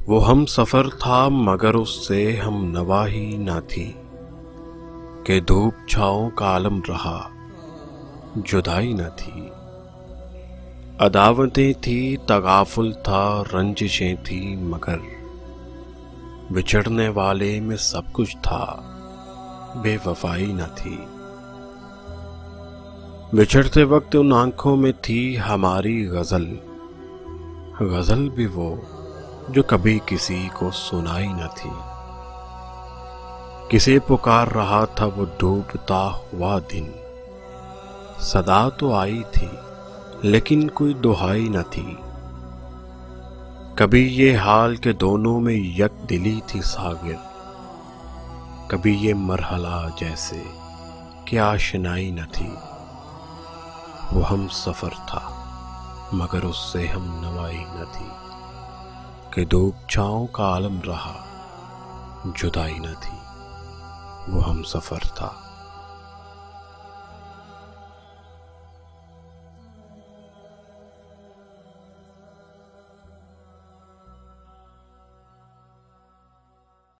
वो हम सफ़र था मगर उससे हम नवा ही ना थी, कि धूप छाँव का आलम रहा जुदाई न थी। अदावतें थी, तगाफुल था, रंजिशें थी, मगर बिछड़ने वाले में सब कुछ था, बेवफाई न थी। बिछड़ते वक्त उन आंखों में थी हमारी गज़ल, गज़ल भी वो जो कभी किसी को सुनाई न थी। किसे पुकार रहा था वो डूबता हुआ दिन, सदा तो आई थी लेकिन कोई दुहाई न थी। कभी ये हाल के दोनों में यक दिली थी सागिर, कभी ये मरहला जैसे कि आशनाई न थी। वो हम सफ़र था मगर उससे हम नवाई न थी, कि धूप छाँव का आलम रहा जुदाई न थी। वो हम सफ़र था।